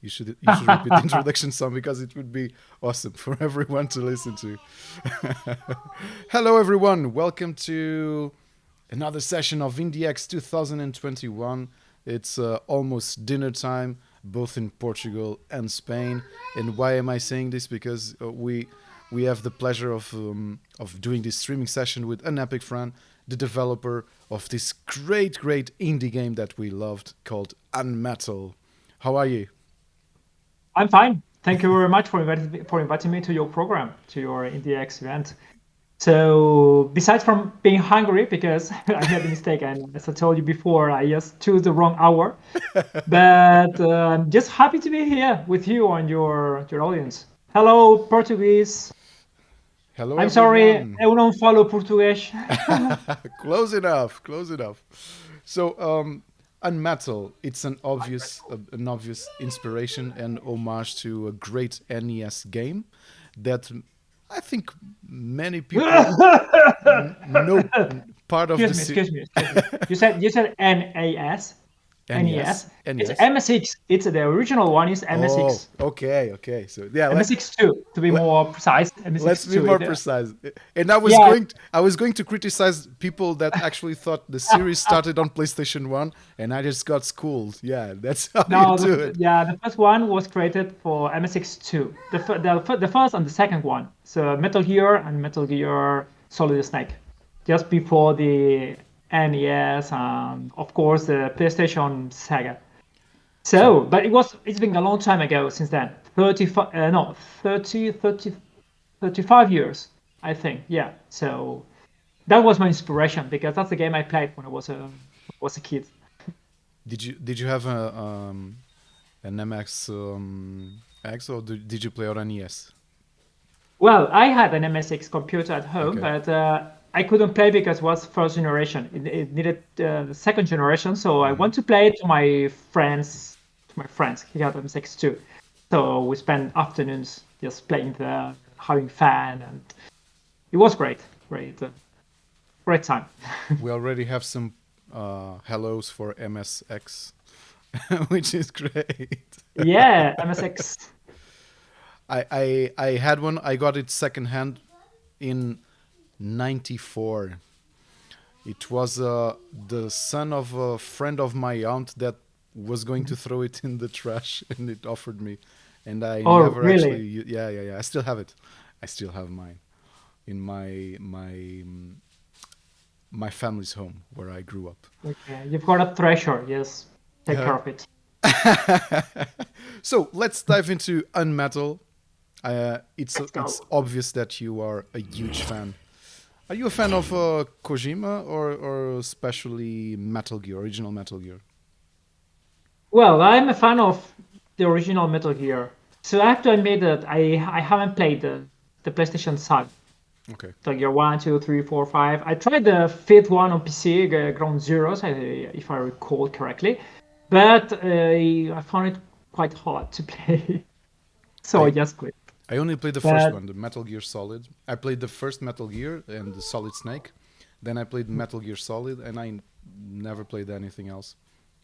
You should repeat the introduction song because it would be awesome for everyone to listen to. Hello, everyone. Welcome to another session of IndieX 2021. It's almost dinner time, both in Portugal and Spain. And why am I saying this? Because we have the pleasure of doing this streaming session with an epic friend, the developer of this great indie game that we loved called UnMetal. How are you? I'm fine. Thank you very much for inviting me to your program, to your IndieX event. So, besides from being hungry, because I made a mistake, and as I told you before, I just chose the wrong hour. But I'm just happy to be here with you and your audience. Hello, Portuguese. Hello, I'm sorry, everyone. eu não falo português. Close enough. Close enough. So, Unmetal, it's an obvious inspiration and homage to a great NES game that I think many people know part of the Excuse me. You said NAS. NES. NES. It's NES. MSX. It's the original one is Oh, MSX. okay. So yeah, MSX2 to be let, more precise. let's be MSX2. more precise. And Yeah. I was going to criticize people that actually thought the series started on PlayStation 1 and I just got schooled. Yeah, that's how you No, do it. the first one was created for MSX2. The first and the second one. So Metal Gear and Metal Gear Solid Snake. Just before the NES and of course the PlayStation Sega. So So, but it's been a long time ago since then. 35 no, 35 years, I think. Yeah. So that was my inspiration because that's the game I played when I was a kid. did you have an MX X or did you play on NES? Well, I had an MSX computer at home, Okay. but I couldn't play because it was first generation. It needed the second generation, so I Hmm. want to play it to my friends. To my friends, he had MSX too. So we spent afternoons just playing there, having fun, and it was great time. We already have some hellos for MSX, which is great. Yeah, MSX. I had one. I got it secondhand in '94. It was the son of a friend of my aunt that was going to throw it in the trash, and it offered me, and I Oh, never really? actually. Yeah. I still have it. I still have mine in my family's home where I grew up. Okay, you've got a treasure. Yes, take Uh, care of it. so let's dive into Unmetal. Let's It's go. obvious that you are a huge fan. Are you a fan of Kojima or especially Metal Gear, original Metal Gear? Well, I'm a fan of the original Metal Gear, so I have to admit that I haven't played the PlayStation side. Okay. Metal Gear 1, 2, 3, 4, 5. I tried the fifth one on PC, Ground Zeroes, if I recall correctly, but I found it quite hard to play, so I I just quit. I only played the first But one, the Metal Gear Solid. I played the first Metal Gear and the Solid Snake. Then I played Metal Gear Solid, and I never played anything else.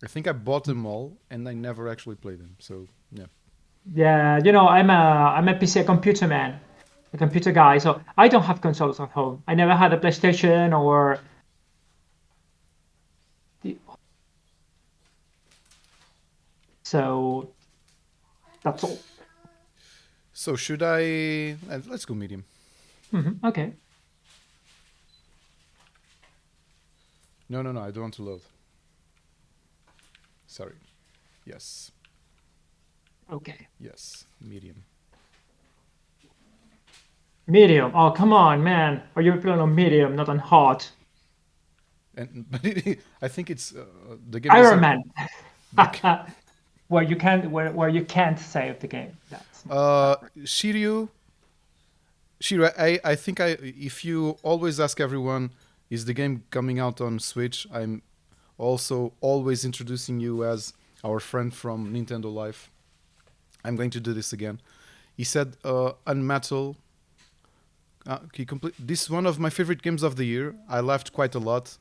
I think I bought them all, and I never actually played them. So yeah. yeah, I'm a PC computer man, a computer guy, so I don't have consoles at home. I never had a PlayStation or the, so that's all. So should I? Let's go medium. Okay. No. I don't want to load. Sorry. Yes. Okay. Yes. Medium. Medium. Oh, come on, man. Are you playing on medium, not on hard? And but I think it's the game Iron doesn't. Man. The, Where you can't save the game. That's uh, Shiryu Shira, I think if you always ask everyone, is the game coming out on Switch? I'm also always introducing you as our friend from Nintendo Life. I'm going to do this again. He said, Unmetal. He complete. This is one of my favorite games of the year. I laughed quite a lot.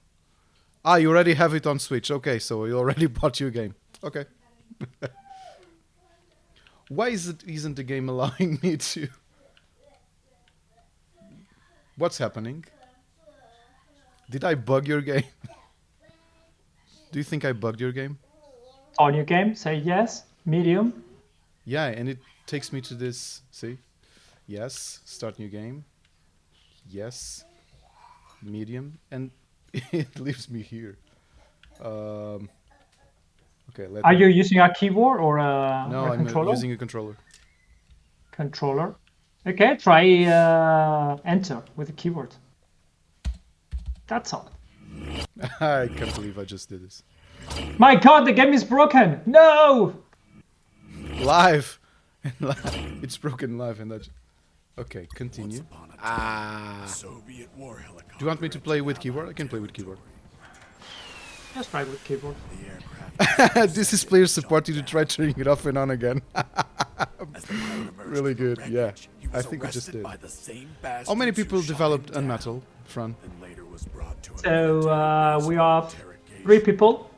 Ah, you already have it on Switch. Okay, so you already bought your game. Okay. Why isn't the game allowing me to? What's happening? Did I bug your game? Do you think I bugged your game? On your game, say yes, medium. Yeah, and it takes me to this. See? Yes, start new game. Yes, medium, and it leaves me here. Um, okay, let Are me. you using a keyboard or No, a I'm controller? using a controller. Controller. Okay, try enter with the keyboard. That's all. I can't believe I just did this. My God, the game is broken. No. Live! It's broken live and that. Okay, continue. Soviet war helicopter. Do you want me to play with keyboard? I can play with keyboard. Just try with keyboard. The aircraft This is player support you to try turning it off and on again. as the pilot emerged Really from the good, yeah. wreckage, he I was think we just arrested did. by the same How many bastards who people shot developed him down, UnMetal, Fran? and later was brought to a So military we base are for interrogation. 3 people.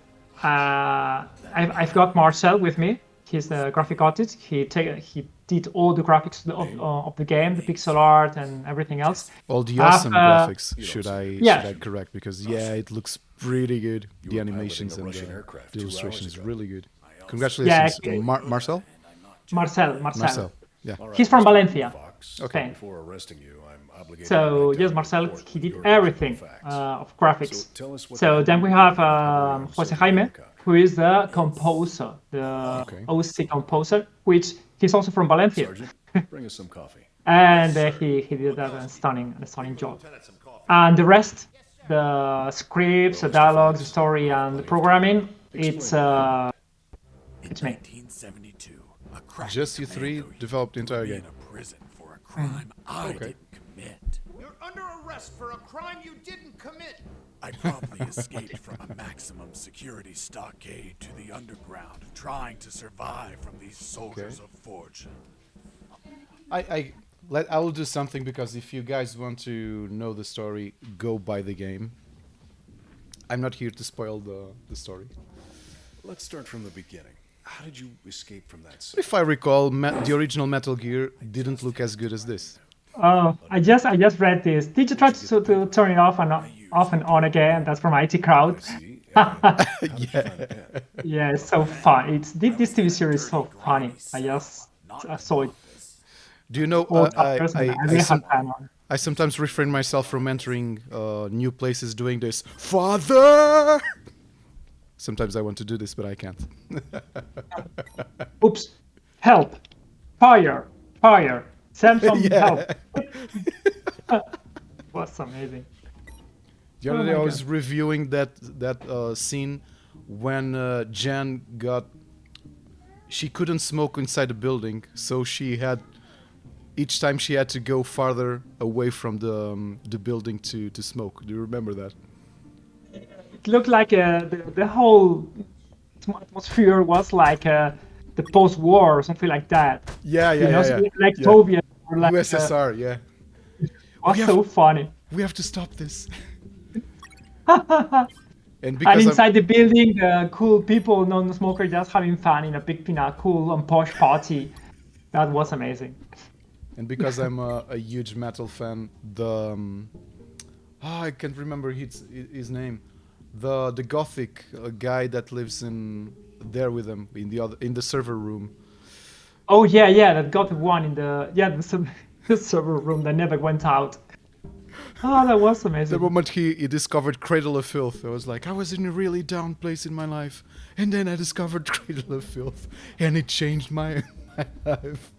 I've got Marcel with me. He's the graphic artist. He did all the graphics of the game, the pixel art and everything else. All the awesome Uh, graphics, should Yeah. I correct? Because yeah, it looks pretty good. The were animations piloting a and Russian the aircraft 2 hours illustrations ago. really good. Congratulations, Yeah, Marcel. Marcel. Marcel. Yeah. All right, He's from Mr. Valencia. Fox, Okay. Before arresting you, I'm obligated So to write yes, down a Marcel, report he with did your version everything of facts. of graphics. So tell us what So happened then we when have you recovered Jose Soviet Jaime, helicopter. who is the composer, the Okay. OC composer, which he's also from Valencia, Sergeant, bring us some coffee. and he did a stunning job. And the rest, the scripts, the dialogues, the story, and the programming, it's In it's me. 1972, a crack Just you three commando developed the entire threw me game. in a prison for a crime I Okay. didn't commit. You're under arrest for a crime you didn't commit. I promptly escaped from a maximum security stockade to the underground, trying to survive from these soldiers of fortune. I will do something because if you guys want to know the story, go buy the game. I'm not here to spoil the story. Let's start from the beginning. How did you escape from that cell? If I recall, the original Metal Gear didn't look as good as this. Oh, I just read this. Did you try to turn it off and on again? That's from IT Crowd. See? How'd you find a pen? Yeah, it's so fun. This TV series is so funny. I saw it Do you know? all chapters and I really had fun on. I sometimes refrain myself from entering new places doing this. Father! Sometimes I want to do this, but I can't. Oops! Help! Fire! Fire! Send some help! Was amazing. The other Oh day my I was God. reviewing that scene when Jan got. She couldn't smoke inside the building, so each time she had to go farther away from the building to smoke. Do you remember that? It looked like the whole atmosphere was like the post-war or something like that. Yeah, You know, yeah. like Yeah. Soviet or like USSR, yeah. was we have- so funny. We have to stop this. And And because inside the building, the cool people, non-smoker, just having fun in a cool and posh party. That was amazing. I'm a huge metal fan, I can't remember his name. The gothic guy that lives there with them in the server room. Oh yeah, that got the one in the server room that never went out. Oh, that was The amazing. moment he discovered Cradle of Filth, I was like, I was in a really down place in my life, and then I discovered Cradle of Filth, and it changed my life.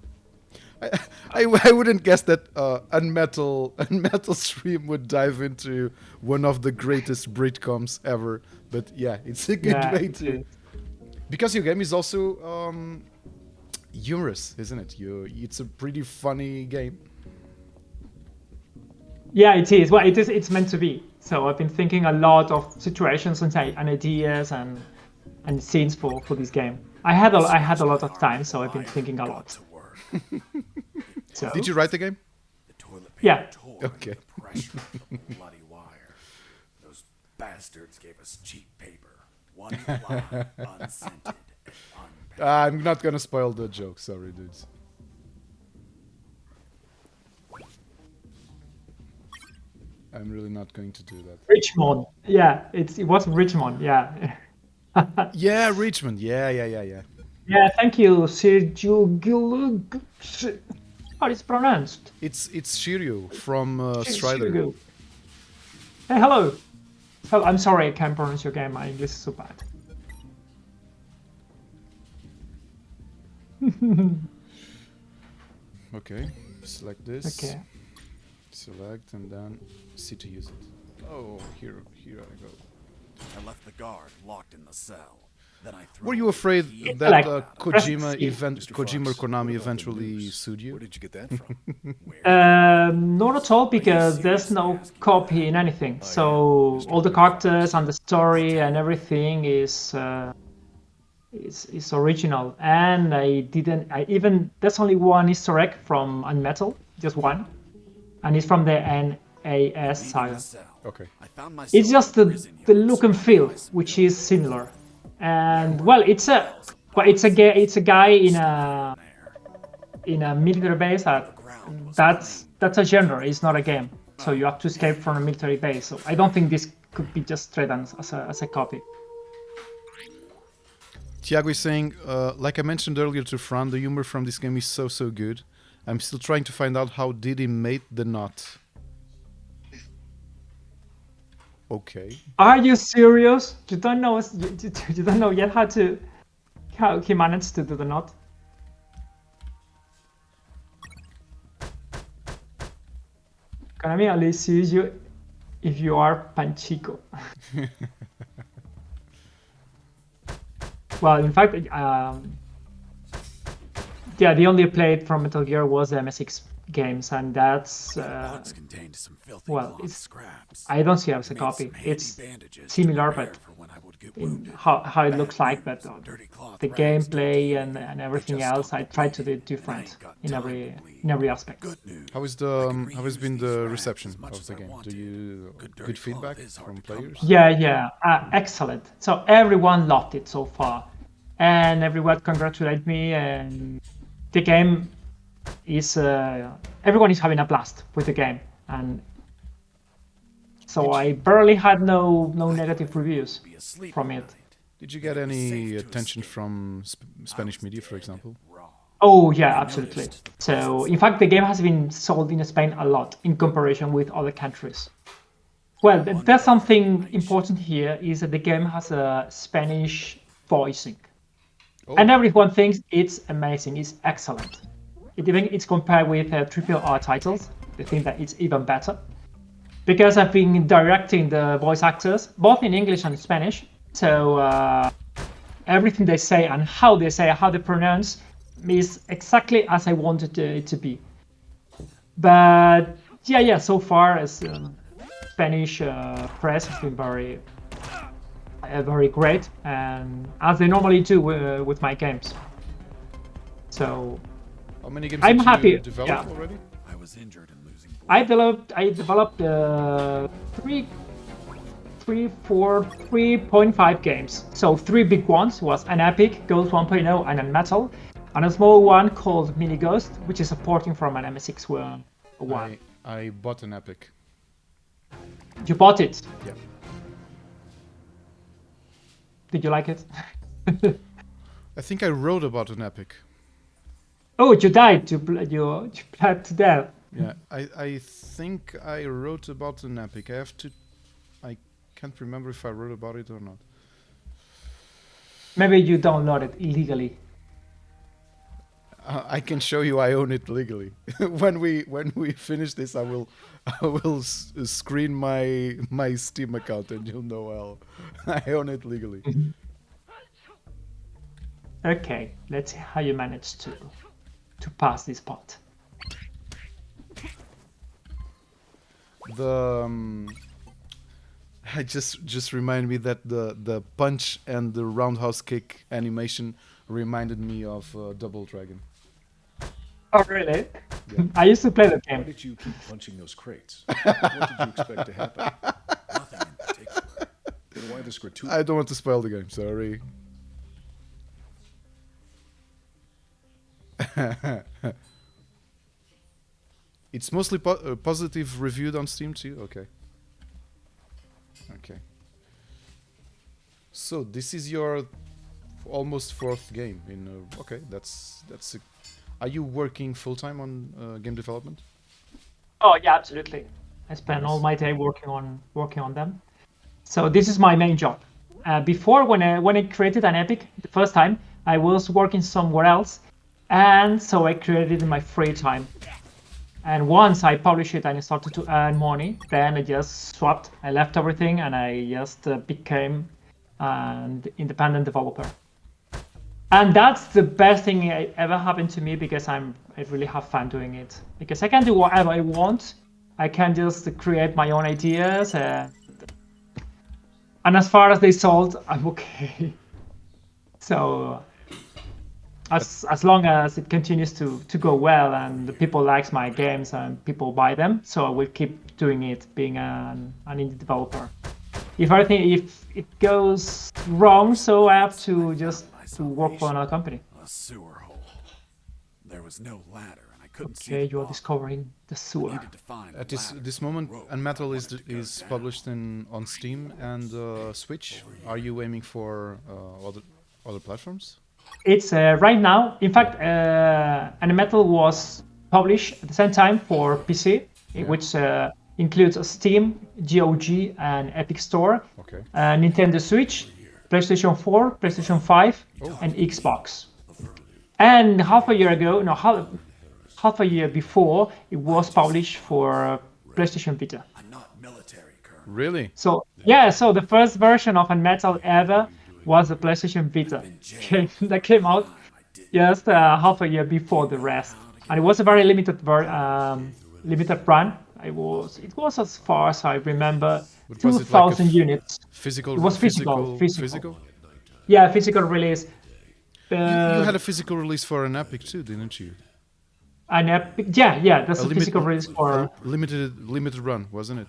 I wouldn't guess that UnMetal stream would dive into one of the greatest Britcoms ever, but yeah, it's a good Yeah, way it to. is. Because your game is also humorous, isn't it? It's a pretty funny game. Yeah, it is. Well, it is. It's meant to be. So I've been thinking a lot of situations and ideas and scenes for this game. I had a lot of time, so I've been thinking a Got lot. to work. So Did you write the game? The toilet Yeah. paper tore Okay. the pressure from the bloody wire. Those bastards gave us cheap paper. One ply, unscented, and I'm not gonna spoil the joke. Sorry, dudes. I'm really not going to do that. Richmond. Yeah, it was Richmond. Yeah. Yeah, Richmond. Yeah. Yeah, thank you, Sergio. How it's pronounced? It's Shiryu from Strider. Sergio. Hey, hello. Oh, I'm sorry, I can't pronounce your game. My English is so bad. Okay, select this. Okay. Select and then C to use it. Oh, here I go. I left the guard locked in the cell. Then I threw Were you away afraid the key. that Like, Kojima press Mr. Kojima or Fox, Konami what about the eventually news? sued you? Where did you get that from? Not at all, because there's no copy in anything. So all the characters and the story and everything is original. And there's only one Easter egg from UnMetal, just one, and it's from the NAS saga. Okay. I found myself It's just in the prison the yard look and feel, surrounded by which is civilians. similar. And well, it's a guy in a military base that's a genre. It's not a game. So you have to escape from a military base. So I don't think this could be just straight as a copy. Tiago is saying, like I mentioned earlier to Fran, the humor from this game is so good. I'm still trying to find out how did he make the knot. Okay. Are you serious? You don't know you don't know yet how he managed to do the knot? Konami only sees you if you are Panchico. Well, in fact, yeah, the only played from Metal Gear was the MSX games, and that's Box contained some filthy well, cloth it's scraps. I don't see it as a Made copy. some handy It's bandages to similar, prepare but for when I would get in wounded. how it looks like, but Dirty cloth the rags don't gameplay do and anything. everything They just else, stop I the tried to do bleeding, different and I ain't got in time every to bleed. aspect. Good news. How is I can how has reuse been these the rags reception as much of as the I game? want Do to. you Good dirty good feedback cloth is hard from to come players? by. Yeah, excellent. So everyone loved it so far, and everyone congratulated me. And the game is everyone is having a blast with the game, and so I barely had no negative reviews Be asleep from all it. night. Did you get It was any safe to attention escape. from I Spanish was media, for dead example? wrong. Oh yeah, I absolutely. noticed the So process in fact, the game has been sold in Spain a lot in comparison with other countries. Well, there's something important here is that the game has a Spanish voicing, Oh, and everyone thinks it's amazing, it's excellent. It's compared with triple R titles. They think that it's even better because I've been directing the voice actors both in English and Spanish. So everything they say and how they pronounce is exactly as I wanted it to be. But yeah. So far, as Spanish press has been very great, and as they normally do with my games. So how many games I'm did you happy. develop Yeah. already? I was injured and losing blood. I developed 3.5 games. So 3 big ones was an Epic, Ghost 1.0, and UnMetal, and a small one called Mini Ghost, which is a porting from an MSX one. I bought an Epic. You bought it. Yeah. Did you like it? I think I wrote about an Epic. Oh, you died. You bled to death. Yeah, I think I wrote about an Epic. I can't remember if I wrote about it or not. Maybe you downloaded it illegally. I can show you I own it legally. when we finish this, I will screen my Steam account and you'll know I own it legally. Okay, let's see how you managed to pass this part. I just remind me that the punch and the roundhouse kick animation reminded me of Double Dragon. Oh, really? Yeah. I used to play the Why game. did you keep punching those crates? What did you expect to happen? Nothing in particular. Then why this gratuity? I don't want to spoil the game. Sorry. It's mostly positive reviewed on Steam too. Okay. Okay. So this is your almost fourth game in. Okay, that's. Are you working full time on game development? Oh yeah, absolutely. I spend Nice. all my day working on them. So this is my main job. Before, when I created an epic the first time, I was working somewhere else, and so I created it in my free time. And once I published it and I started to earn money, then I just swapped. I left everything and I just became an independent developer. And that's the best thing ever happened to me because I really have fun doing it. Because I can do whatever I want. I can just create my own ideas. And as far as they sold, I'm okay. So as long as it continues to go well and the people likes my games and people buy them, so I will keep doing it, being an indie developer. If it goes wrong, so I have to just to work for another company. A sewer hole. There was no ladder, and I couldn't see. Okay, the you are bottom. discovering the I sewer. needed to find At the ladder this to the moment, rope UnMetal I wanted to go is down. published on Steam and Switch. Are you aiming for other platforms? It's right now. In fact, UnMetal was published at the same time for PC, which includes a Steam, GOG, and Epic Store, Okay. Nintendo Switch, PlayStation 4, PlayStation 5, and Xbox. And half a year ago, no, half a year before, it was published for PlayStation Vita. I'm not military, Colonel. Really? So yeah, so the first version of UnMetal ever was the PlayStation Vita. That came out just half a year before the rest, and it was a very limited run. It was as far as I remember, But was it like a 2,000 units. Physical. It was physical. Physical. Yeah, physical release. You had a physical release for an Epic too, didn't you? An Epic, yeah, that's a limit- physical release for. limited run, wasn't it?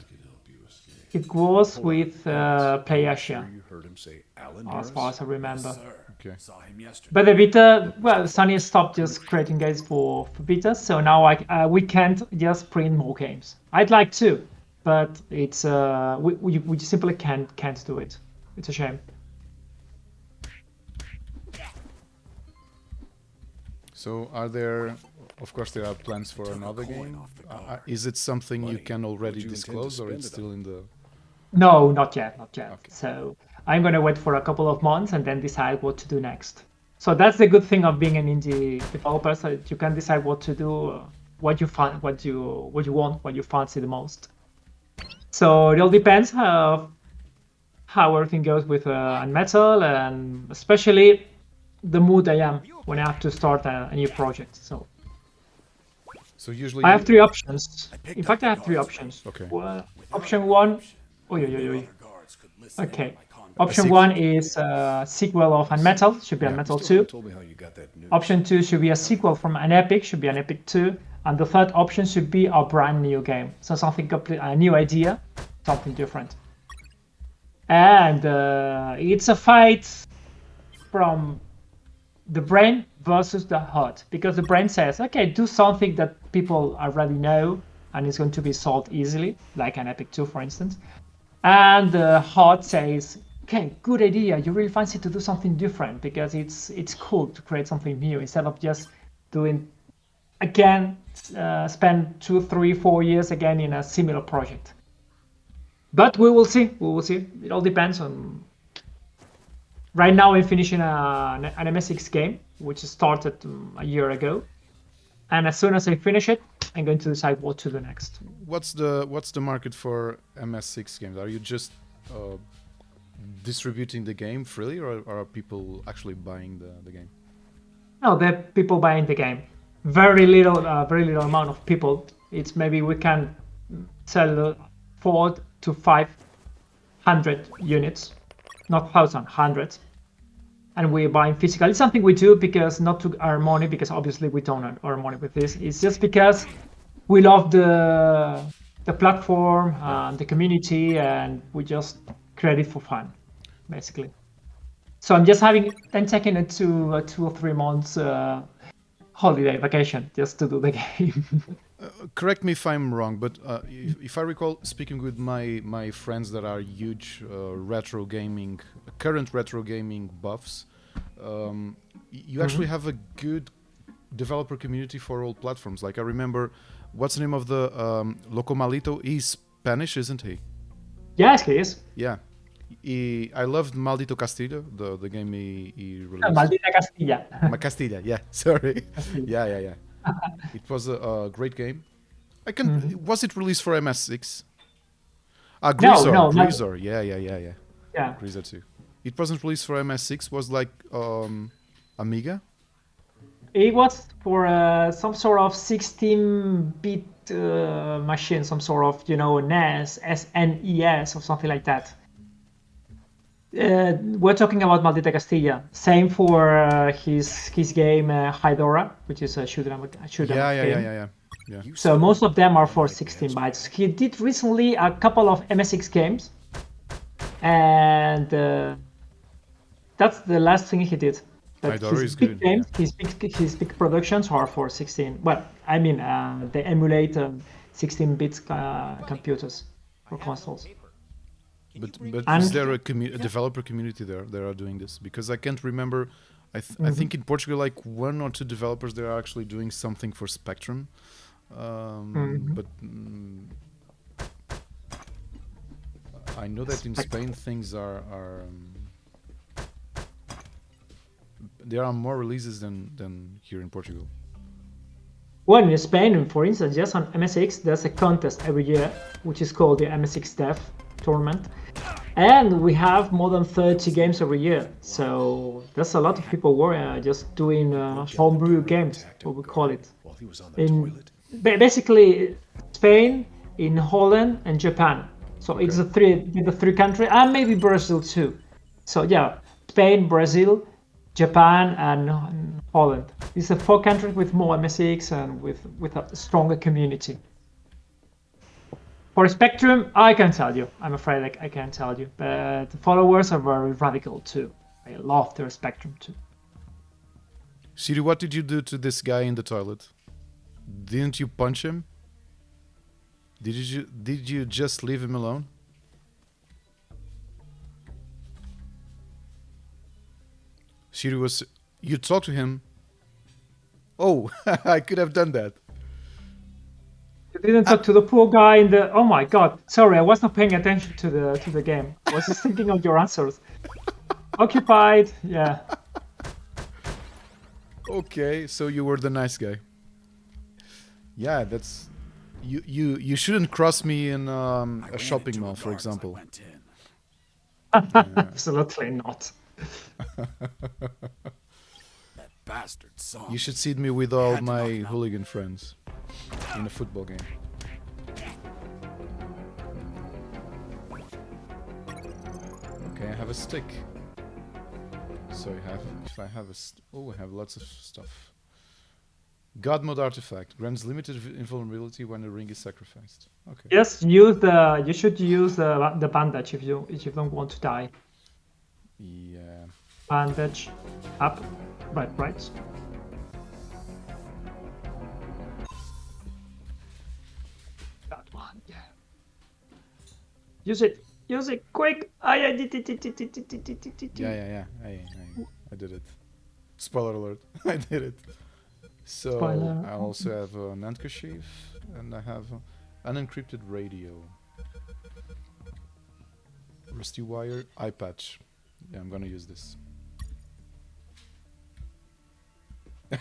It was with PlayAsia, You heard him say Alan as far as I remember. Sir, Okay. saw him yesterday. But the Vita, well, Sony stopped just creating games for Vita, so now we can't just print more games. I'd like to, but it's we simply can't do it. It's a shame. So of course there are plans for another game. Is it something you can already What'd you intend to disclose, or spend it's it still in the? No, not yet. Okay. So I'm gonna wait for a couple of months and then decide what to do next. So that's the good thing of being an indie developer, so that you can decide what to do, what you want, what you fancy the most. So it all depends how everything goes with UnMetal, and especially the mood I am when I have to start a new project. So usually I have three options. picked In up fact, the I have three guards options. Okay. Well, option one. Oh, Other guards could listen to Okay. my conduct. Option one is a sequel of UnMetal, should be UnMetal 2. told me how you got that news. Option 2 should be a sequel from an Epic, should be an Epic 2. And the third option should be a brand new game. So something complete, a new idea, something different. And it's a fight from the brain versus the heart. Because the brain says, okay, do something that people already know and it's going to be solved easily, like an Epic 2, for instance. And the heart says, okay, good idea. You really fancy to do something different because it's cool to create something new instead of just doing again, spend 2, 3, 4 years again in a similar project. But we will see. We will see. It all depends on. Right now, I'm finishing an MSX game, which started a year ago. And as soon as I finish it, I'm going to decide what to do next. What's the market for MS6 games? Are you just distributing the game freely, or are people actually buying the game? No, there are people buying the game. Very little amount of people. It's maybe we can sell 400 to 500 units, not 1,000, hundreds. And we're buying physical. It's something we do because not to earn money, because obviously we don't earn money with this. It's just because we love the platform and the community, and we just create it for fun, basically. So I'm just taking it to 2 or 3 months holiday vacation just to do the game. Correct me if I'm wrong, but if I recall speaking with my friends that are huge current retro gaming buffs, you actually have a good developer community for all platforms. Like I remember, what's the name of the Loco Malito? He's Spanish, isn't he? Yes, he is. Yeah. I loved Maldito Castillo, the game he released. Maldita Castilla. Castilla, yeah. Sorry. Castilla. Yeah. It was a great game. Was it released for MS6? Grisor. No, Grisor. Yeah. Yeah. Grisor 2. It wasn't released for MS6. Was like Amiga. It was for some sort of 16-bit machine, some sort of NES, SNES, or something like that. We're talking about Maldita Castilla. Same for his game Hydora, which is a shoot 'em up game. Yeah. So most of them are for 16 bytes. He did recently a couple of MSX games, and that's the last thing he did. But Hydora his is big good, games, his big productions are for 16. Well, I mean, they emulate 16-bit computers or consoles. But is there a developer community there that are doing this? Because I can't remember. I think in Portugal, like 1 or 2 developers, they are actually doing something for Spectrum. But I know that in Spain things are there are more releases than here in Portugal. Well, in Spain, for instance, just on MSX, there's a contest every year, which is called the MSX Dev Tournament. And we have more than 30 games every year. So there's a lot of people just doing homebrew games, what we call it. Basically, Spain, in Holland, and Japan. So it's the three countries, and maybe Brazil too. So yeah, Spain, Brazil, Japan, and Holland. These are 4 countries with more MSX and with a stronger community. For Spectrum, I can tell you. I'm afraid I can't tell you. But the followers are very radical too. I love their Spectrum too. Siri, what did you do to this guy in the toilet? Didn't you punch him? Did you just leave him alone? Siri you talked to him. Oh, I could have done that. You didn't talk to the poor guy in the. Oh my God! Sorry, I was not paying attention to the game. I was just thinking of your answers. Occupied. Yeah. Okay, so you were the nice guy. Yeah, that's you shouldn't cross me in a shopping mall, for example. Absolutely not. That bastard saw You should see me with all my hooligan friends in a football game. Okay, I have a stick. So if I have I have lots of stuff. God mode artifact grants limited invulnerability when the ring is sacrificed. Okay. Yes, you should use the bandage if you don't want to die. Yeah. Bandage up, right. That one, yeah. Use it quick. I did it. Yeah. I did it. Spoiler alert. I did it. So Spoiler. I also have an handkerchief and I have an encrypted radio. Rusty wire, eye patch. Yeah, I'm gonna use this. It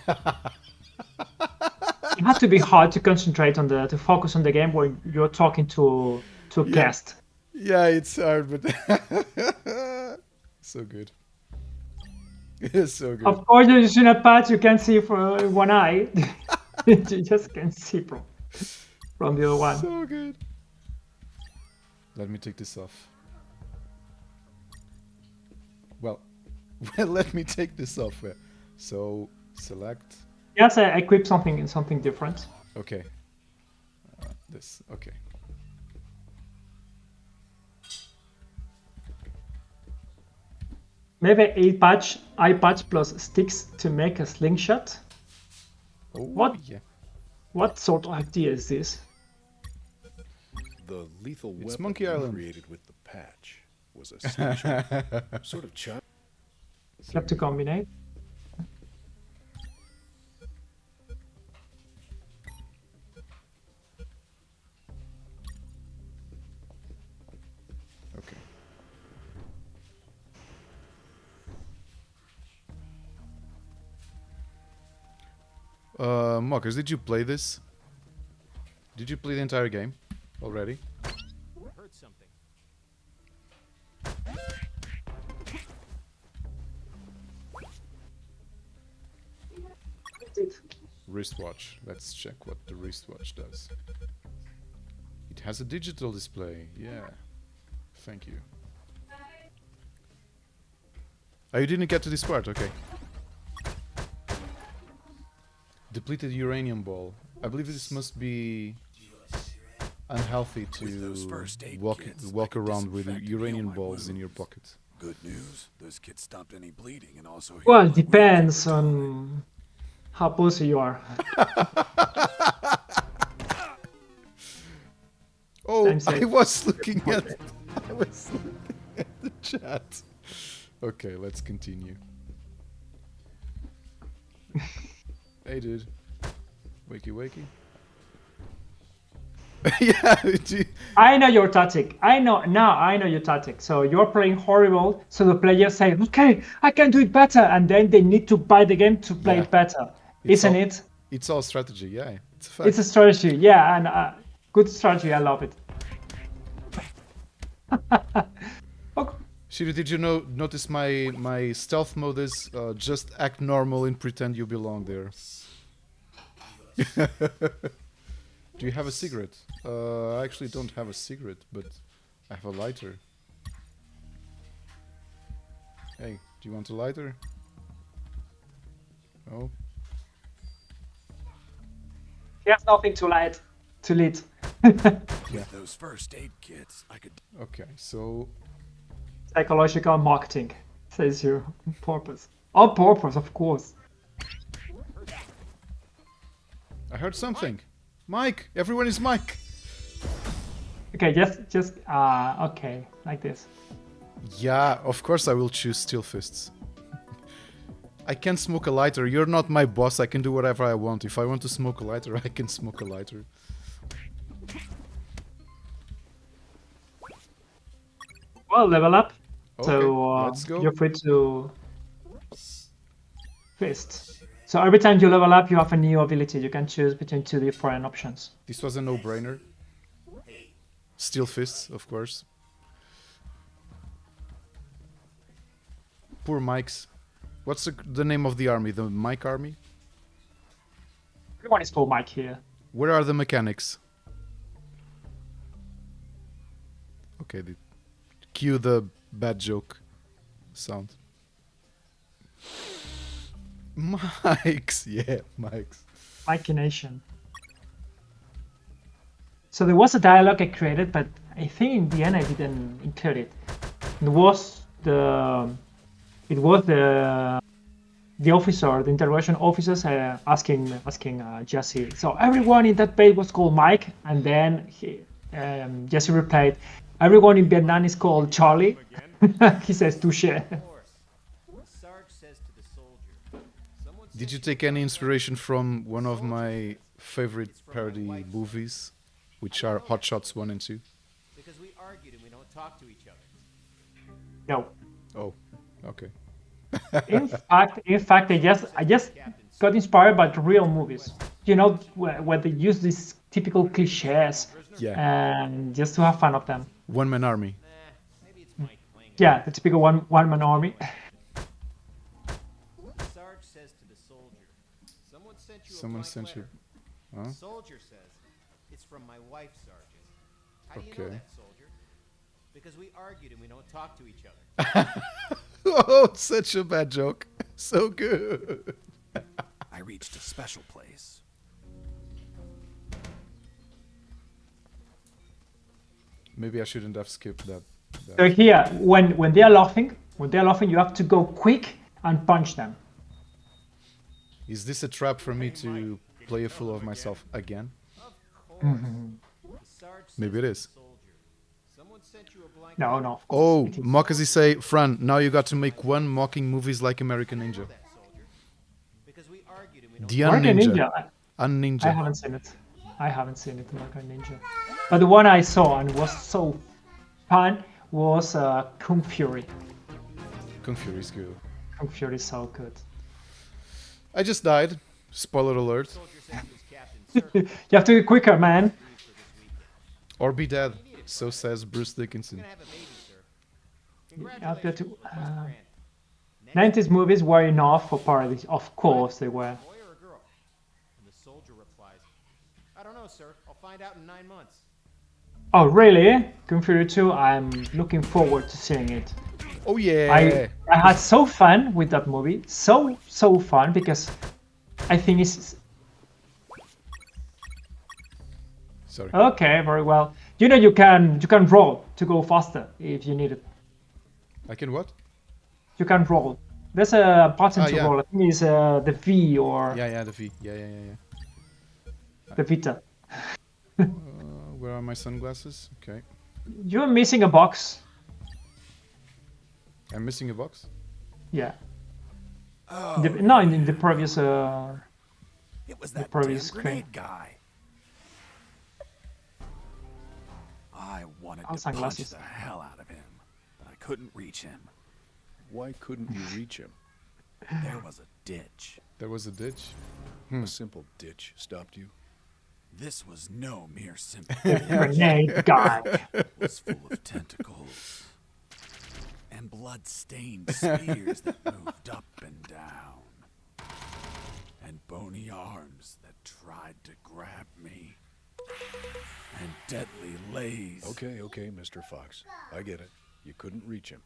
has to be hard to concentrate to focus on the game when you're talking to a guest. Yeah, it's hard, but so good. It's so good. Of course, you're using a patch you can see from one eye. You just can't see from the other one. So good. Let me take this off. Well, let me take this off. So select. Yes, I equip something different. Okay. This. Okay. Maybe eye patch plus sticks to make a slingshot. Oh, What? yeah. What sort of idea is this? The lethal It's weapon Monkey you Island. created with the patch was a slingshot. Sort of chop. You have to combine. Okay. Mockers, did you play this? Did you play the entire game already? Heard something. Wristwatch. Let's check what the wristwatch does. It has a digital display. Yeah. Thank you. Oh, you didn't get to this part. Okay. Depleted uranium ball. I believe this must be unhealthy With those to first aid walk kits, I walk could around with disinfect and uranium heal my balls in your wounds. pocket. Good news, those kits stopped any bleeding and also healed Well, my it wounds depends over time. on how pussy you are. Oh, I'm safe. I was looking at the chat. Okay, let's continue. Hey, dude. Wakey, wakey. Yeah, I know your tactic. I know your tactic. So you're playing horrible. So the players say, "Okay, I can do it better," and then they need to buy the game to play Yeah. it better, It's isn't all- it? It's all strategy, yeah. It's a fact. It's a strategy, yeah, and good strategy. I love it. Okay. Shiri, did you notice my stealth mode is just act normal and pretend you belong there? Do you have a cigarette? I actually don't have a cigarette, but I have a lighter. Hey, do you want a lighter? Oh, He has nothing to light, to lit. With those first aid kits, I could okay. So Psychological marketing, says you. On purpose. On purpose, of course. I heard something. Mike, everyone is Mike. Okay, just okay, like this. Yeah, of course I will choose steel fists. I can smoke a lighter. You're not my boss. I can do whatever I want. If I want to smoke a lighter, I can smoke a lighter. Well, level up. Okay, So let's go. you're free to fist. So every time you level up, you have a new ability. You can choose between two different options. This was a no-brainer. Steel fists, of course. Poor Mikes. What's the name of the army? The Mike army? Everyone is called Mike here. Where are the mechanics? Okay, cue the bad joke sound. Mikes, yeah, Mikes. Machination. So there was a dialogue I created, but I think in the end I didn't include it. It was the officer, the intervention officers asking Jesse. So everyone in that base was called Mike, and then Jesse replied, "Everyone in Vietnam is called Charlie." He says, "Touche." Sarge says to the soldier. Someone Did you take any inspiration from one of my favorite parody movies, which are Hot Shots 1 and 2? because we argued and we don't talk to each other. No. Oh, okay. In fact, I just got inspired by the real movies. You know, where they use these typical cliches Yeah, and just to have fun of them. One Man Army. Maybe it's Mike playing. Yeah, the typical one man army. Sarge says to the soldier. Someone sent you Someone a blank sent you. letter. Huh? The soldier says it's from my wife, Sergeant. How do you know Okay. that, soldier? Because we argued and we don't talk to each other. Oh, such a bad joke. So good. I reached a special place. Maybe I shouldn't have skipped that. So here, when they are laughing, you have to go quick and punch them. Is this a trap for me to playful of myself again. Of course. The Sarge says Maybe it to the is. soldier, "Someone sent you a blank No, check." no, of Oh, course. It is. Mokazi say, Fran, now you got to make one mocking movies like American Ninja. That soldier. Because we argued and we don't The American Ninja. Ninja. I Ninja. haven't seen it. I haven't seen it, American Ninja. But the one I saw and was so fun was Kung Fury. Kung Fury is good. Kung Fury is so good. I just died. Spoiler alert. soldier said to his captain, "Sir, You have to be quicker, man. leave for this weekend. Or be dead. So says Bruce Dickinson. We're gonna have a baby, sir. Have to- Congratulations, request granted. 90s movies were enough for parodies. Of course they were. Boy or a girl?" And the soldier replies, "I don't know, sir. I'll find out in 9 months." Oh, really? Kung Fury 2, I'm looking forward to seeing it. Oh yeah. I had so fun with that movie. So fun because I think it's Sorry. okay, very well. You know you can roll to go faster if you need it. I can what? You can roll. There's a button to yeah. roll. I think it's the V or Yeah, the V. Yeah. the Vita. Where are my sunglasses? Okay. You're missing a box. I'm missing a box. Yeah. Oh, No, in the previous. it was that probably damn screen. grenade guy. I wanted to punch Sunglasses. the hell out of him, but I couldn't reach him. Why couldn't you reach him? There was a ditch. There was a ditch. A simple ditch stopped you. This was no mere simple. Grenade guy. It was full of tentacles and blood-stained spears that moved up and down, and bony arms that tried to grab me, and deadly lays. Okay, Mr. Fox. I get it. You couldn't reach him.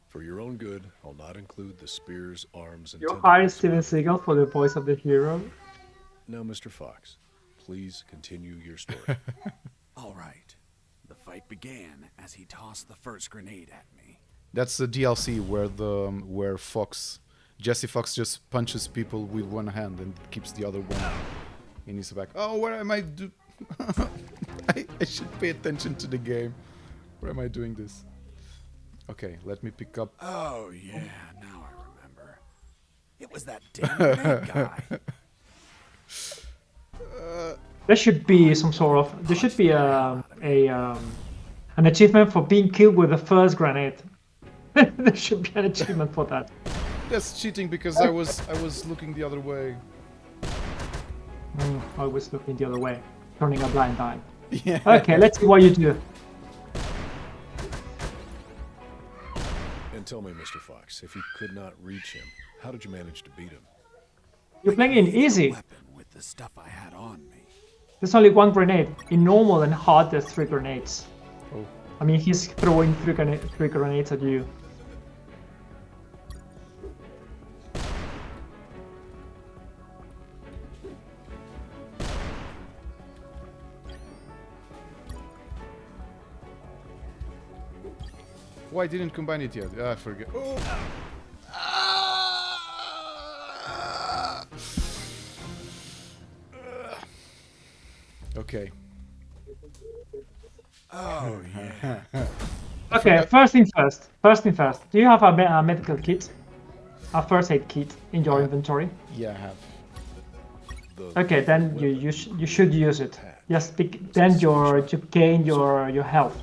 For your own good, I'll not include the spears, arms, and You tentacles. hired Steven Seagal for the voice of the hero. Now, Mr. Fox, please continue your story. All right. The fight began as he tossed the first grenade at me. That's the DLC where Jesse Fox just punches people with one hand and keeps the other one in his back. Oh, what am I do? I should pay attention to the game. Where am I doing this? Okay, let me pick up. Oh, yeah, now I remember. It was that damn grenade guy. There should be some sort of. There should be an achievement for being killed with the first grenade. There should be an achievement for that. That's cheating because I was looking the other way. Always looking the other way, turning a blind eye. Yeah. Okay, let's see what you do. And tell me, Mr. Fox, if you could not reach him, how did you manage to beat him? You're playing in easy. Weapon with the stuff I had on me. There's only one grenade. In normal and hard, there's 3 grenades. Oh. I mean, he's throwing three grenades at you. Why didn't combine it yet? I forget. Oh. Okay. Oh, yeah. Okay, first thing first. Do you have a medical kit? A first aid kit in your inventory? Yeah, I have. Okay, then you should use it. Yes, then you gain your health.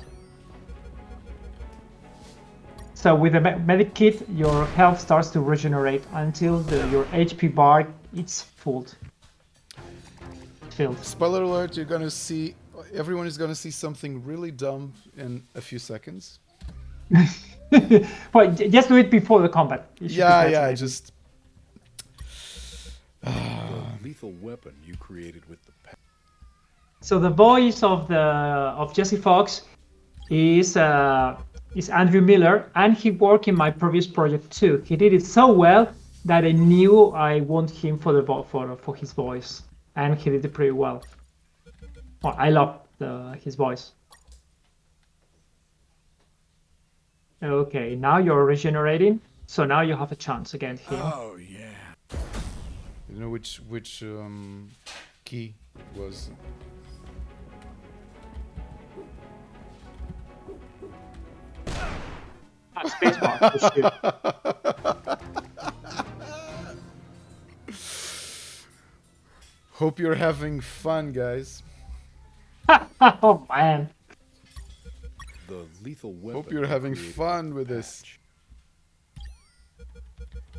So with the medic kit, your health starts to regenerate until your HP bar is filled. Spoiler alert, you're gonna see, everyone is gonna see something really dumb in a few seconds. Well, just do it before the combat. It should be better, Yeah, maybe. just... The lethal weapon you created with the So the voice of Jesse Fox is Andrew Miller, and he worked in my previous project too. He did it so well that I knew I want him for his voice, and he did it pretty well. Well, I love his voice. Okay, now you're regenerating, so now you have a chance against him. Oh, yeah. You know which key was? Spacebar. Hope you're having fun, guys. Oh man. The lethal weapon. Hope you're having created fun the with this. patch.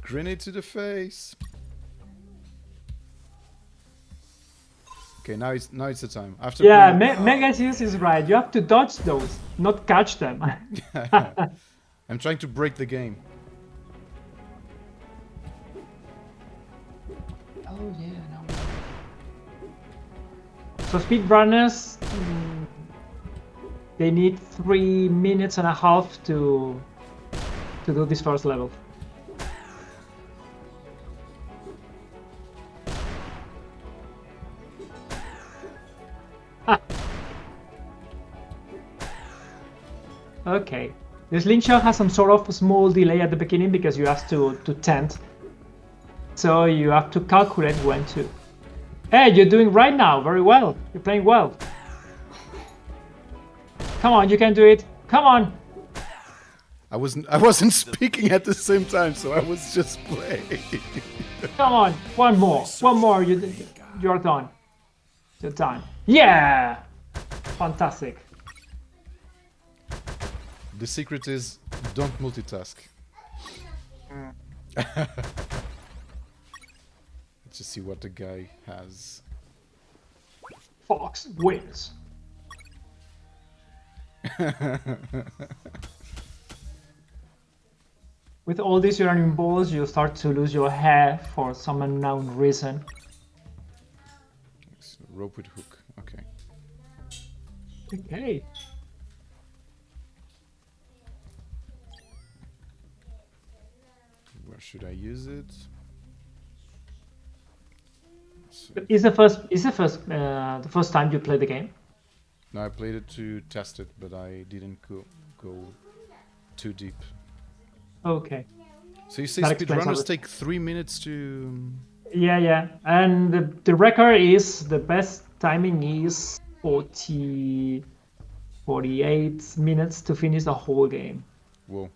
Grenade to the face. Okay, now it's the time. After Yeah, playing- Megasis is right. You have to dodge those, not catch them. I'm trying to break the game. Oh yeah, no. So speedrunners, they need 3 minutes and a half to do this first level. Okay. The slingshot has some sort of small delay at the beginning because you have to tent. So you have to calculate when to. Hey, you're doing right now. Very well. You're playing well. Come on, you can do it. Come on. I wasn't speaking at the same time, so I was just playing. Come on. One more. One more. You're done. You're done. Yeah. Fantastic. The secret is don't multitask. Let's just see what the guy has. Fox wins. With all these uranium balls, you start to lose your hair for some unknown reason. It's a rope with hook. Okay. Okay. Where should I use it? So, Is the first time you play the game? no, I played it to test it, but I didn't go too deep. Okay. So you say That explains speedrunners everything. take 3 minutes to... Yeah. And the record is, the best timing is 48 minutes to finish the whole game. Whoa.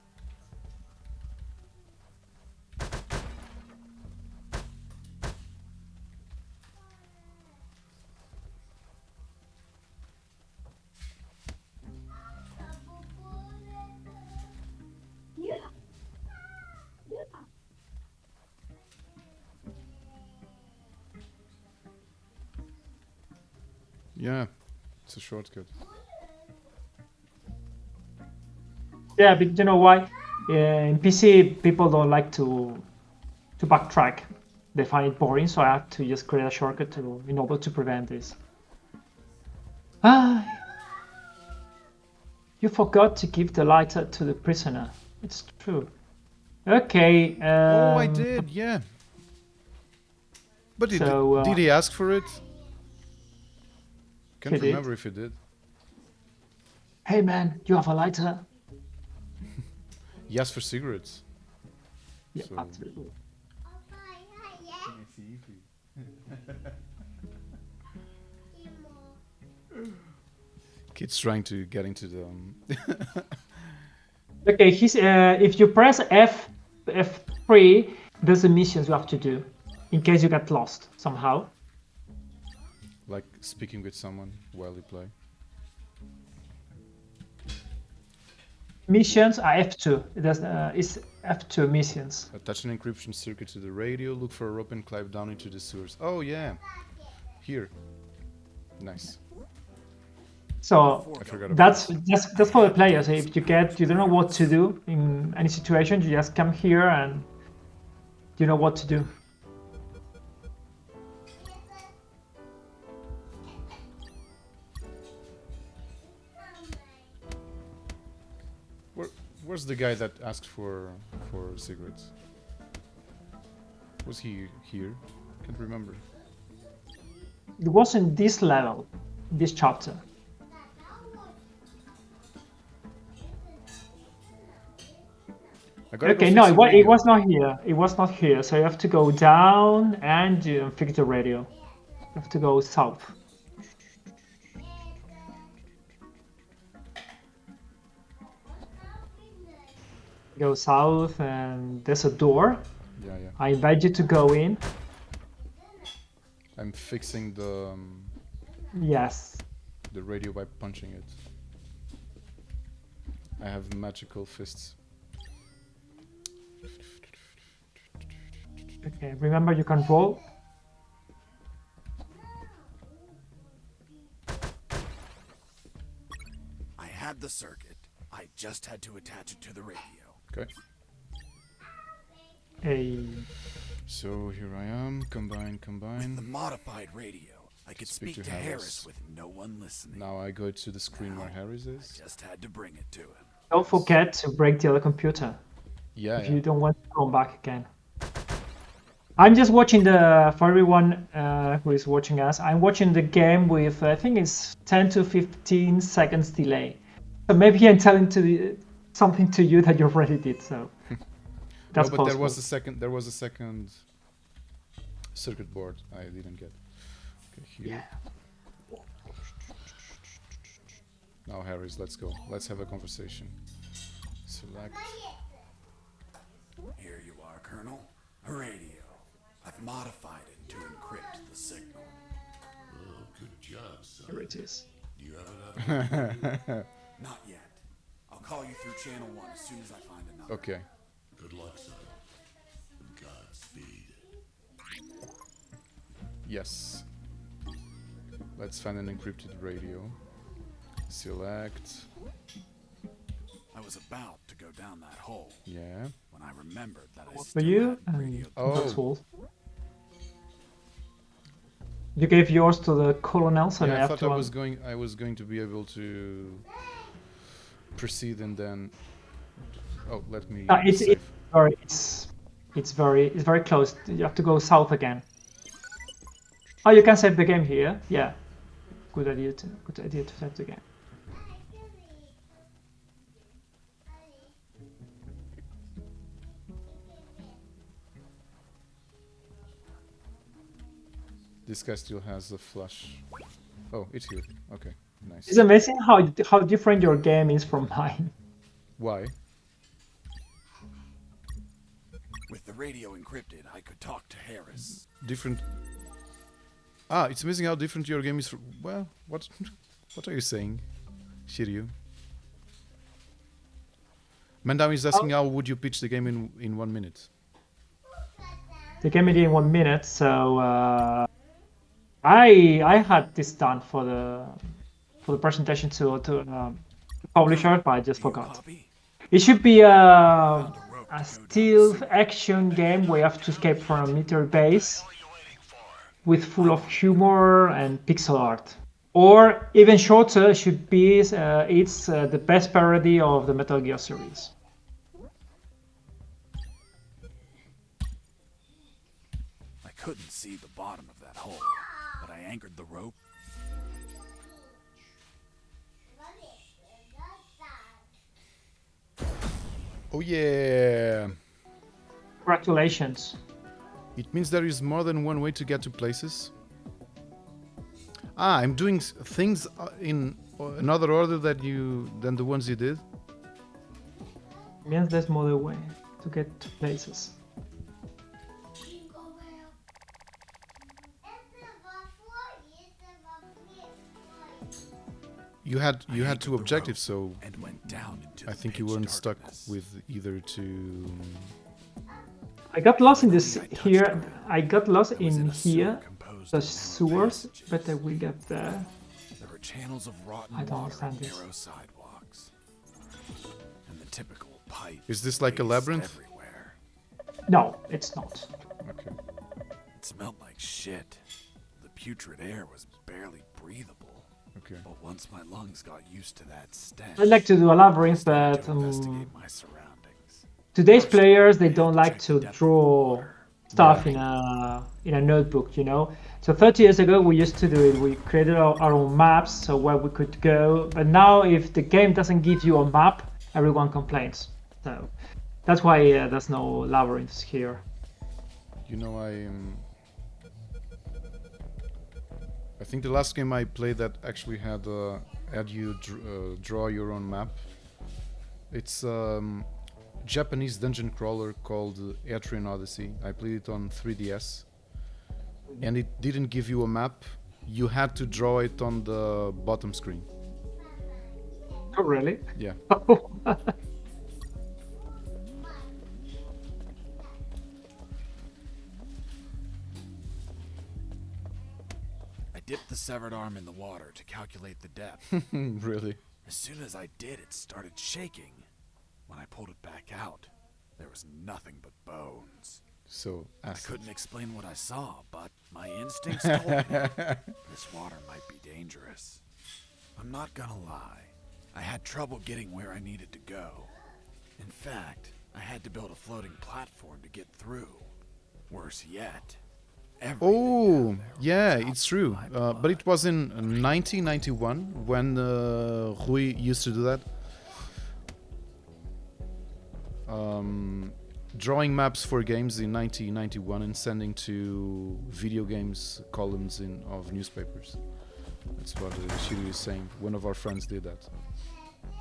Yeah, it's a shortcut. Yeah, but you know why? In PC, people don't like to backtrack. They find it boring, so I have to just create a shortcut in order to prevent this. Ah, you forgot to give the lighter to the prisoner. It's true. Okay. Oh, I did, yeah. But did he ask for it? Can't He did. remember if he did. Hey man, you have a lighter? He asked for cigarettes. Yeah, So- absolutely. Kids trying to get into the... Okay, if you press F3, there's the missions you have to do in case you get lost somehow. like speaking with someone while you play. Missions are F2. It's F2 missions. Attach an encryption circuit to the radio, look for a rope and climb down into the sewers. Oh yeah, here. Nice. So I forgot about that's for the players. If you don't know what to do in any situation, you just come here and you know what to do. Where's the guy that asked for cigarettes? Was he here? Can't remember. It wasn't this level, this chapter. I gotta Okay, go no, fix the it radio. was not here. It was not here. So you have to go down and fix the radio. You have to go south. Go south, and there's a door. Yeah, yeah. I invite you to go in. I'm fixing the Yes. radio by punching it. I have magical fists. Okay, remember you can roll. I had the circuit. I just had to attach it to the radio. Okay. So here I am. Combine. With the modified radio, I could Speak speak to to Harris. Harris with no one listening. Now I go to the screen where Harris I is. just had to bring it to him. Don't forget to break the other computer Yeah, if yeah. you don't want to come back again. I'm just watching for everyone who is watching us, I'm watching the game with, I think it's 10 to 15 seconds delay. So maybe I'm telling something to you that you already did, so that's no, but possible. there was a second circuit board I didn't get. Okay, here. Yeah. Now Harris, let's go. Let's have a conversation. Select. Here you are, Colonel. A radio. I've modified it to encrypt the signal. Oh, good job, son. Here it is. Do you have another? Not yet. I'll call you through channel 1 as soon as I find another. Okay. Good luck, son. And Godspeed. Yes. Let's find an encrypted radio. Select. I was about to go down that hole Yeah. when I remembered that I For still you, had and radio. that's Oh. all. You gave yours to the colonel, so Yeah, I I have thought to. I was going to be able to proceed and then. Oh, let me. It's save. very close. You have to go south again. Oh, you can save the game here. Yeah, good idea to save the game. This guy still has the flash. Oh, it's here. Okay, nice. It's amazing how different your game is from mine. Why? With the radio encrypted, I could talk to Harris. Different. Ah, it's amazing how different your game is. Well, what are you saying, Shiryu? Mandam is asking how would you pitch the game in 1 minute? The game is in 1 minute, so I had this done for the presentation to publisher, but I just forgot. Copy? It should be a stealth action game where you have to escape from a military base with full of humor and pixel art. Or even shorter, should be it's the best parody of the Metal Gear series. I couldn't see the bottom of that hole, but I anchored the rope. Oh yeah! Congratulations. It means there is more than one way to get to places. Ah, I'm doing things in another order than the ones you did. Means there's more way to get to places. You had two the objectives, rope so and went down into I the think you pitch weren't stuck darkness. with either to. I got lost in this I touched here. ground. I got lost I was in a sewer here, composed the of narrow sewers, passages. but I will get there. There were channels of rotten I don't water understand and this. narrow sidewalks. And the typical pipe. Is this like a waste labyrinth? Everywhere. No, it's not. Okay. It smelled like shit. The putrid air was barely breathable. Okay. But once my lungs got used to that stench, I'd like to do a labyrinth, I started but to investigate my surroundings. today's First, players they I had don't like check to the depth of the draw water. stuff in a notebook, you know. So 30 years ago we used to do it. We created our own maps, so where we could go. But now if the game doesn't give you a map, everyone complains. So That's why there's no labyrinths here. You know, I think the last game I played that actually had you draw your own map. It's Japanese dungeon crawler called Etrian Odyssey. I played it on 3DS, and it didn't give you a map. You had to draw it on the bottom screen. Oh, really? Yeah. I dipped the severed arm in the water to calculate the depth. Really? As soon as I did, it started shaking. When I pulled it back out, there was nothing but bones. So I acid. couldn't explain what I saw, but my instincts told me this water might be dangerous. I'm not gonna lie, I had trouble getting where I needed to go. In fact, I had to build a floating platform to get through. Worse yet, everything Oh, down there yeah, was it's up true. to my But it blood. was in 1991 when Rui used to do that. Drawing maps for games in 1991 and sending to video games columns of newspapers. That's what Shiryu is saying. One of our friends did that.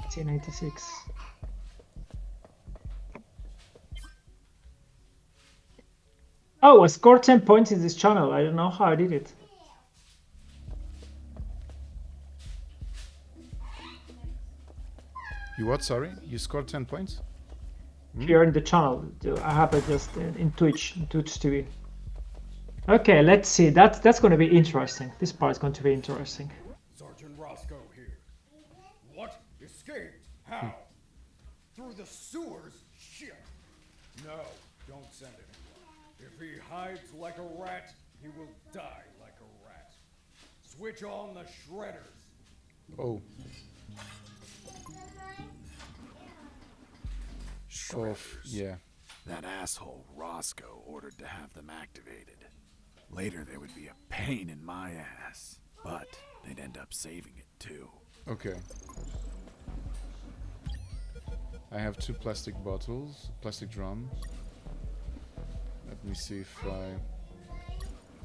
1996. Oh, I scored 10 points in this channel. I don't know how I did it. You what? Sorry, you scored 10 points. Here in the channel. I have it just in Twitch TV. Okay, let's see. That's going to be interesting. This part is going to be interesting. Sergeant Roscoe here. What? Escaped? How? Through the sewers? Shit. No, don't send anyone. If he hides like a rat, he will die like a rat. Switch on the shredders. Oh. Yeah. That asshole Roscoe ordered to have them activated. Later they would be a pain in my ass, but they'd end up saving it too. Okay. I have 2 plastic bottles, plastic drums. Let me see if I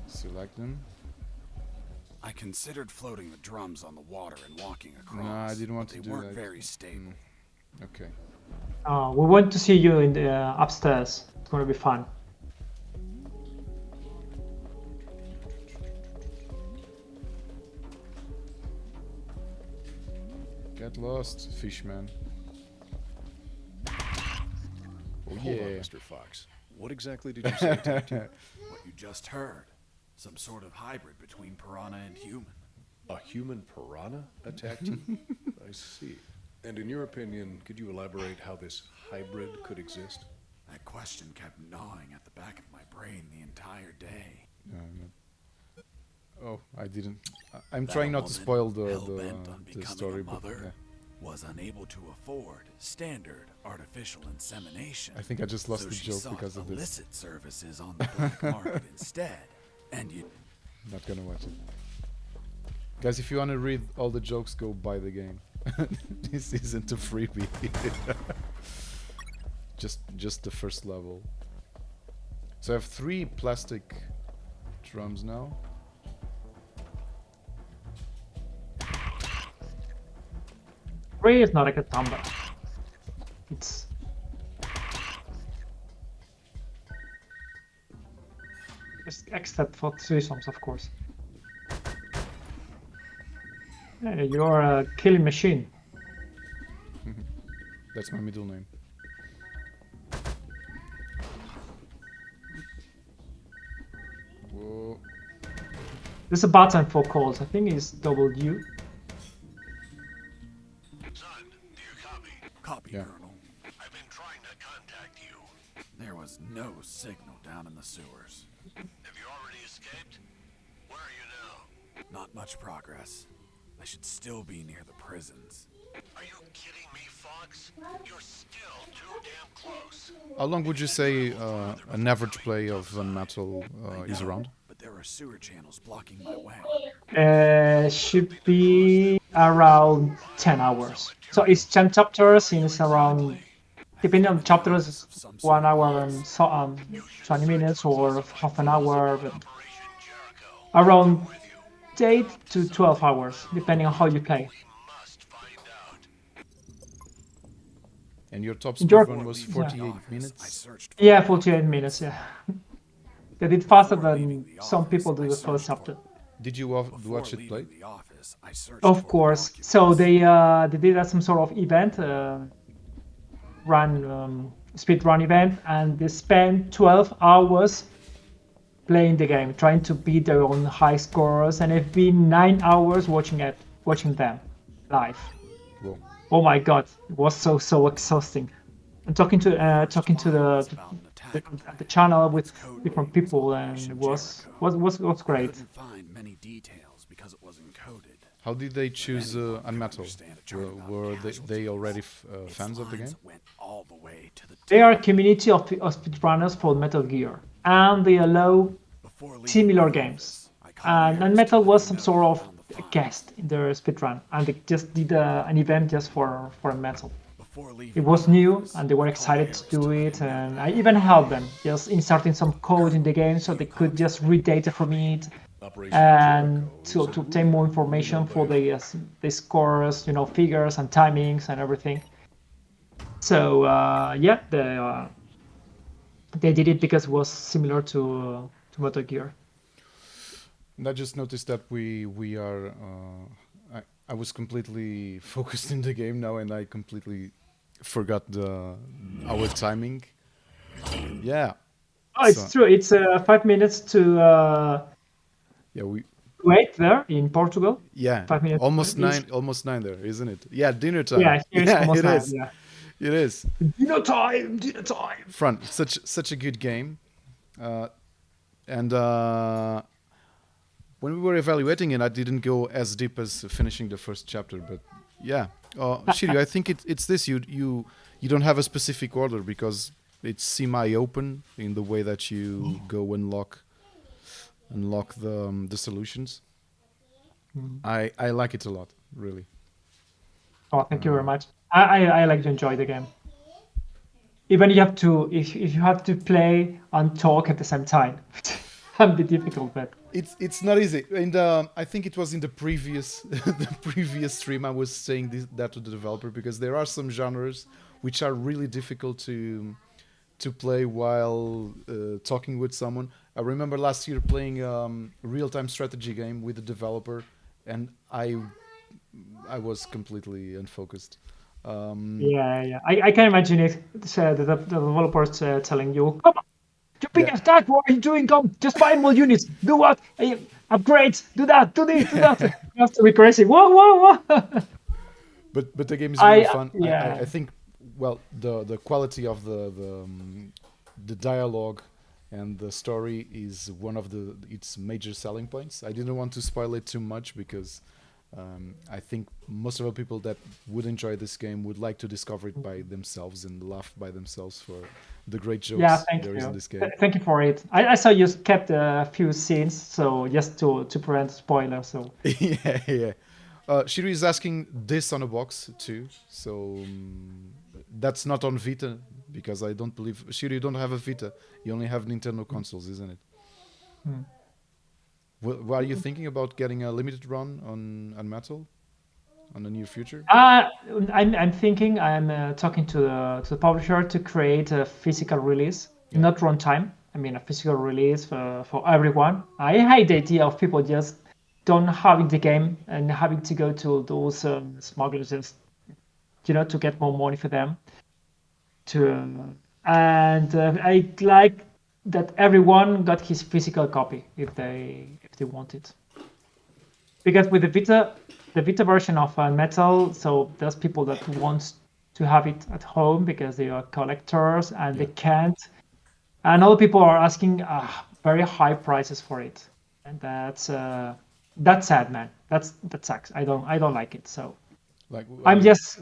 select them. I considered floating the drums on the water and walking across. No, I didn't want but to they do weren't that. very stable. Okay. We want to see you in the upstairs. It's going to be fun. Get lost, fishman. Oh Hold yeah. on, Mr. Fox. What exactly did you say attacked you? What you just heard. Some sort of hybrid between piranha and human. A human piranha attacked you? I see. And in your opinion, could you elaborate how this hybrid could exist? That question kept gnawing at the back of my brain the entire day. Oh, I didn't. I'm That trying a not to woman, spoil hell-bent on the becoming story, a but mother, yeah. was unable to afford standard artificial insemination. I think I just lost so the she joke sought because of this. illicit services on the black market instead. And you Not gonna watch it. Guys, if you want to read all the jokes, go buy the game. This isn't a freebie. just the first level. So I have 3 plastic drums now. Three is not a good number. It's except for threesomes, of course. Hey, you're a killing machine. That's my middle name. Whoa. There's a button for calls. I think it's W. Son, do you copy? copy, Yeah. Colonel. I've been trying to contact you. There was no signal down in the sewers. Have you already escaped? Where are you now? Not much progress. I should still be near the prisons. Are you kidding me, Fox? You're still too damn close. How long would you say an average play of UnMetal is No, around? but there are sewer channels blocking my way. Should be around 10 hours. So each 10 chapters is around depending on the chapters, Device it's of some sort 1 hour and 20 minutes or half an hour, but Operation Jericho. around With you. 8 to 12 hours, depending on how you play. We must find out. And your top In speed your, run was leaving the 48 office, I minutes. searched for yeah, a 48 pocket. minutes, yeah. They did faster Before leaving than the some people office, do I the first searched for chapter. Did you Before watch it play? leaving the office, I searched Of for the course. So documents. they did some sort of event, speed run event, and they spent 12 hours playing the game, trying to beat their own high scores, and it's been 9 hours watching them live. Well, Oh my god, it was so exhausting. And talking to Was about an attack plan. the channel with Its code different name was people, and Operation was Jericho. was I great. couldn't find many details because it was encoded. how did they choose Anyone could UnMetal? understand a chart about Were they casualties. already Its fans of the lines game? went all the way to the They are a top. community of speedrunners for Metal Gear, and they allow Before leaving similar the games. office, I called And Harris to Metal let was him some know sort I of found the a files. guest in their speedrun, and they just did an event just for Metal. Before leaving It was the new, office, and they were I called excited to Harris do let it, him know and that I I even found the helped them, files. just inserting some code in the game so they could just read data from it Operation and Jericho is a to obtain more rumor information milled by for a the scores, figures and timings and everything. So yeah, they did it because it was similar to Metal Gear. And I just noticed that we are. I was completely focused in the game now, and I completely forgot our timing. Yeah. Oh, So it's true. It's 5 minutes yeah, we to wait there in Portugal. yeah 5 minutes to wait. almost nine there, isn't it? Yeah, dinner time. Yeah, here it's Yeah, almost it 9. is. Yeah, It is. dinner time, dinner time. Front such a good game, and when we were evaluating it, I didn't go as deep as finishing the first chapter, but yeah. Shiryu, I think it's this. You don't have a specific order because it's semi-open in the way that you go unlock the solutions. I like it a lot, really. Oh, thank you very much. I like to enjoy the game. Even you have to if you have to play and talk at the same time, can be difficult, but It's not easy, and I think it was in the previous the previous stream I was saying that to the developer because there are some genres which are really difficult to play while talking with someone. I remember last year playing real-time strategy game with the developer, and I was completely unfocused. yeah. I can imagine it. The developers telling you, come on, you're being Yeah, attacked. What are you doing? Come, just buy more units. Do what? Upgrades. Do that. Do this. Do that. You have to be crazy. Whoa. but the game is really fun. Yeah. I think well the quality of the dialogue and the story is one of its major selling points. I didn't want to spoil it too much because I think most of the people that would enjoy this game would like to discover it by themselves and laugh by themselves for the great Yeah, jokes thank there is in you. this game. Thank you for it. I saw you kept a few scenes, so just to prevent spoilers. So Yeah. Shiri is asking this on a box too, so that's not on Vita because I don't believe Shiri, you don't have a Vita. You only have Nintendo consoles, isn't it? Are you thinking about getting a limited run on Metal on the near future? I'm thinking I'm talking to the publisher to create a physical release, Yeah. not runtime. I mean a physical release for everyone. I hate the idea of people just don't having the game and having to go to those smugglers just to get more money for them. To and I like that everyone got his physical copy if they want it. Because with the Vita version of Metal, so there's people that want to have it at home because they are collectors and Yeah. they can't, and other people are asking very high prices for it, and that's sad, man. That sucks. I don't like it. So Like I'm just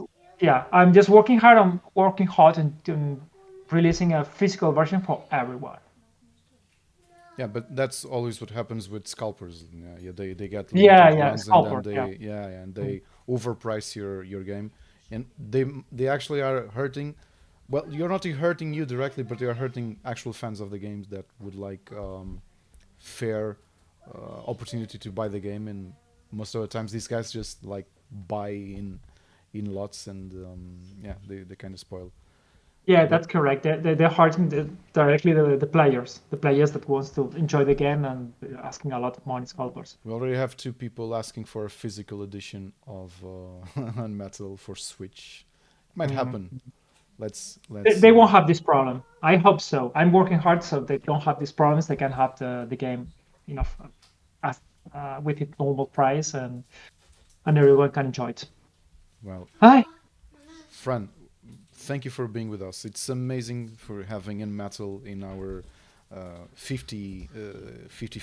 I'm just working hard and releasing a physical version for everyone. yeah, but that's always what happens with scalpers. Yeah, they get limited Yeah, runs and then scalper. Yeah. they overprice your game, and they actually are hurting well, you're not hurting you directly, but you're hurting actual fans of the games that would like fair opportunity to buy the game, and most of the times these guys just like buy in lots, and yeah, they kind of spoil. Yeah, But that's correct. They're hurting directly the players that wants to enjoy the game and asking a lot of money scalpers. we already have two people asking for a physical edition of UnMetal for Switch. Might happen. Let's They won't have this problem. I hope so. I'm working hard so they don't have these problems. They can have the game, you know, as, with its normal price, and everyone can enjoy it. well, Hi. Fran, thank you for being with us. It's amazing for having UnMetal in our 50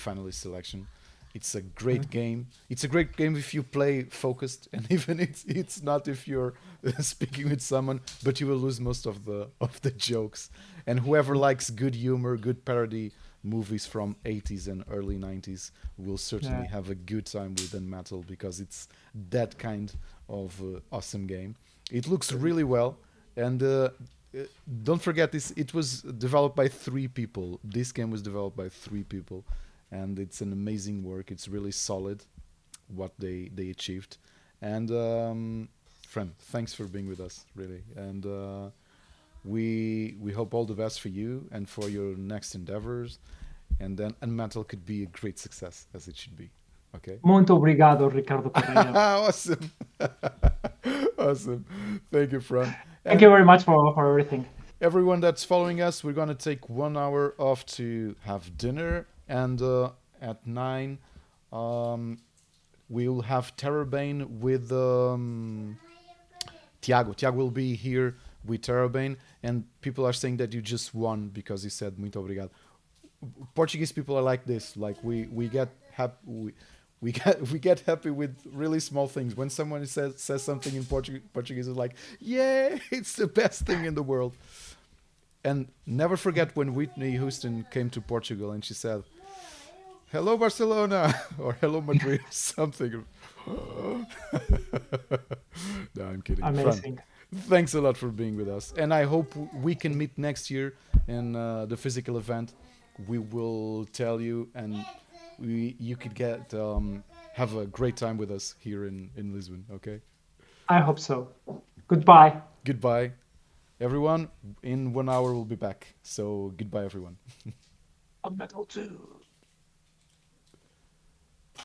finalist selection. It's a great game. It's a great game if you play focused, and even it's not if you're speaking with someone, but you will lose most of the jokes. And whoever likes good humor, good parody movies from 80s and early 90s will certainly Yeah. have a good time with UnMetal, because it's that kind of awesome game. It looks really well, and don't forget this. It was developed by 3 people. This game was developed by 3 people, and it's an amazing work. It's really solid what they achieved. And friend, thanks for being with us, really. And we hope all the best for you and for your next endeavors. And then UnMetal could be a great success, as it should be. Okay. Muito obrigado, Ricardo Correia. Awesome. Awesome. Thank you, Fran. Thank you very much for everything. Everyone that's following us, we're gonna take 1 hour off to have dinner, and at 9, we'll have Terrorbane with Tiago. Tiago will be here with Terrorbane, and people are saying that you just won because you said muito obrigado. Portuguese people are like this. Like we get happy. We get happy with really small things. When someone says something in Portuguese is like, yeah, it's the best thing in the world. And never forget when Whitney Houston came to Portugal and she said, "Hello Barcelona" or "Hello Madrid," something. No, I'm kidding. Amazing. Fran, thanks a lot for being with us, and I hope we can meet next year in the physical event. We will tell you, and you could get have a great time with us here in Lisbon. Okay. I hope so. Goodbye. Goodbye, everyone. In 1 hour we'll be back. So goodbye, everyone. UnMetal 2.